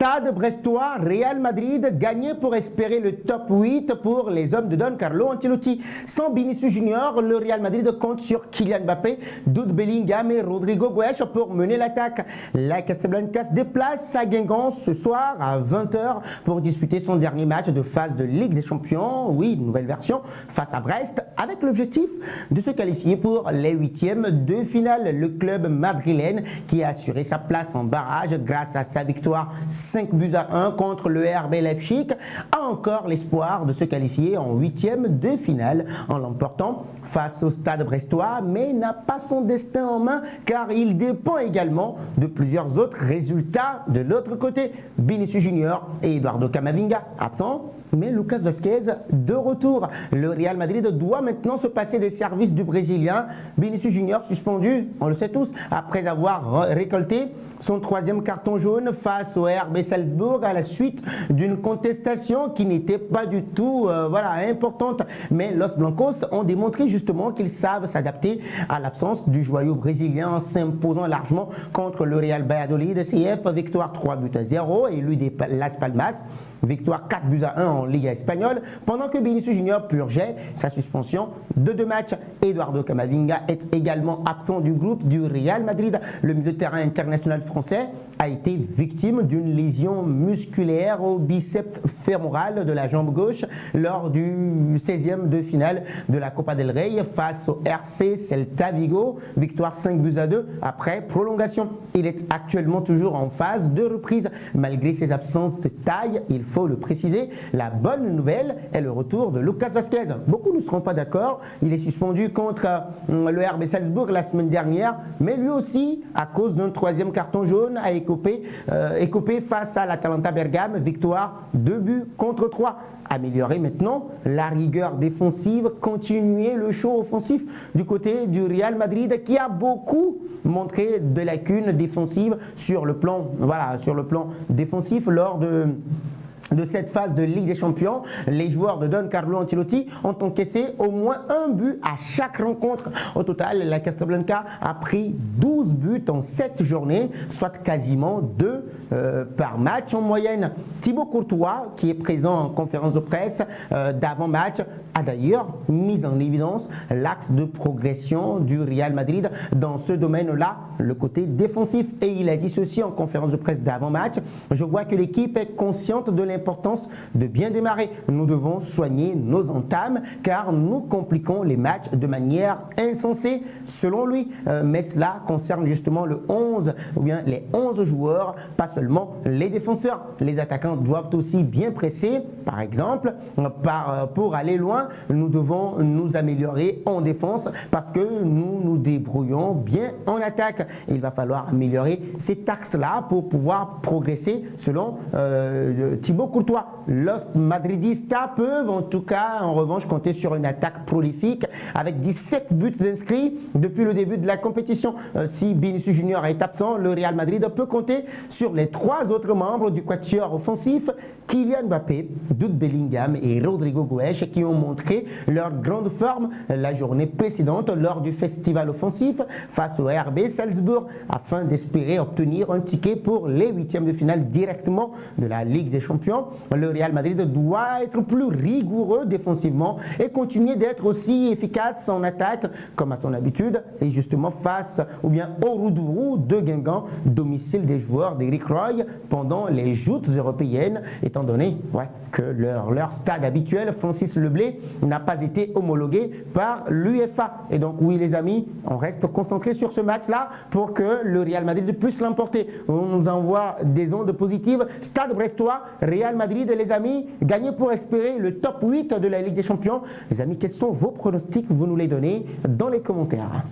Stade brestois, Real Madrid gagné pour espérer le top 8 pour les hommes de Don Carlo Ancelotti. Sans Vinicius Junior, le Real Madrid compte sur Kylian Mbappé, Jude Bellingham et Rodrigo Goes pour mener l'attaque. La Casablanca se déplace à Guingamp ce soir à 20 h pour disputer son dernier match de phase de Ligue des Champions. Oui, une nouvelle version face à Brest avec l'objectif de se qualifier pour les huitièmes de finale. Le club madrilène qui a assuré sa place en barrage grâce à sa victoire 5-1 contre le RB Leipzig a encore l'espoir de se qualifier en huitièmes de finale en l'emportant face au Stade brestois, mais n'a pas son destin en main car il dépend également de plusieurs autres résultats de l'autre côté. Vinicius Junior et Eduardo Camavinga absents, mais Lucas Vazquez de retour. Le Real Madrid doit maintenant se passer des services du Brésilien. Vinicius Junior suspendu, on le sait tous, après avoir récolté son troisième carton jaune face au RB Salzbourg à la suite d'une contestation qui n'était pas du tout importante. Mais Los Blancos ont démontré justement qu'ils savent s'adapter à l'absence du joyau brésilien en s'imposant largement contre le Real Valladolid CF, victoire 3-0 et lui des Las Palmas, victoire 4-1 en Liga espagnole, pendant que Vinicius Junior purgeait sa suspension de 2 matchs. Eduardo Camavinga est également absent du groupe du Real Madrid. Le milieu de terrain international français a été victime d'une lésion musculaire au biceps fémoral de la jambe gauche lors du 16e de finale de la Copa del Rey face au RC Celta Vigo, victoire 5-2 après prolongation. Il est actuellement toujours en phase de reprise malgré ses absences de taille, il faut le préciser. La bonne nouvelle est le retour de Lucas Vazquez. Beaucoup ne seront pas d'accord, il est suspendu contre le RB Salzbourg la semaine dernière, mais lui aussi, à cause d'un troisième carton jaune, a écopé face à l'Atalanta Bergame, victoire 2-3. Améliorer maintenant la rigueur défensive, continuer le show offensif du côté du Real Madrid qui a beaucoup montré de lacunes défensives sur le plan défensif lors de cette phase de Ligue des Champions. Les joueurs de Don Carlo Ancelotti ont encaissé au moins un but à chaque rencontre. Au total, la Casablanca a pris 12 buts en 7 journées, soit quasiment 2 par match en moyenne. Thibaut Courtois, qui est présent en conférence de presse d'avant-match, a d'ailleurs mis en évidence l'axe de progression du Real Madrid dans ce domaine-là, le côté défensif. Et il a dit ceci en conférence de presse d'avant-match: je vois que l'équipe est consciente de l'importance de bien démarrer. Nous devons soigner nos entames car nous compliquons les matchs de manière insensée, selon lui. Mais cela concerne justement le 11 ou bien les 11 joueurs, pas seulement les défenseurs. Les attaquants doivent aussi bien presser. Par exemple, pour aller loin, nous devons nous améliorer en défense parce que nous nous débrouillons bien en attaque. Il va falloir améliorer cet axe-là pour pouvoir progresser selon Thibaut Courtois. Los Madridistas peuvent en tout cas en revanche compter sur une attaque prolifique avec 17 buts inscrits depuis le début de la compétition. Si Vinicius Junior est absent, le Real Madrid peut compter sur les 3 autres membres du quatuor offensif, Kylian Mbappé, Jude Bellingham et Rodrigo Goes, qui ont montré leur grande forme la journée précédente lors du festival offensif face au RB Salzbourg afin d'espérer obtenir un ticket pour les huitièmes de finale directement de la Ligue des Champions. Le Real Madrid doit être plus rigoureux défensivement et continuer d'être aussi efficace en attaque comme à son habitude et justement face au Roudourou de Guingamp, domicile des joueurs d'Eric Roy pendant les joutes européennes, étant donné que leur stade habituel, Francis Leblé, n'a pas été homologué par l'UEFA. Et donc oui les amis, on reste concentré sur ce match-là pour que le Real Madrid puisse l'emporter. On nous envoie des ondes positives. Stade brestois, Real Madrid, les amis, gagner pour espérer le top 8 de la Ligue des Champions. Les amis, quels sont vos pronostics? Vous nous les donnez dans les commentaires.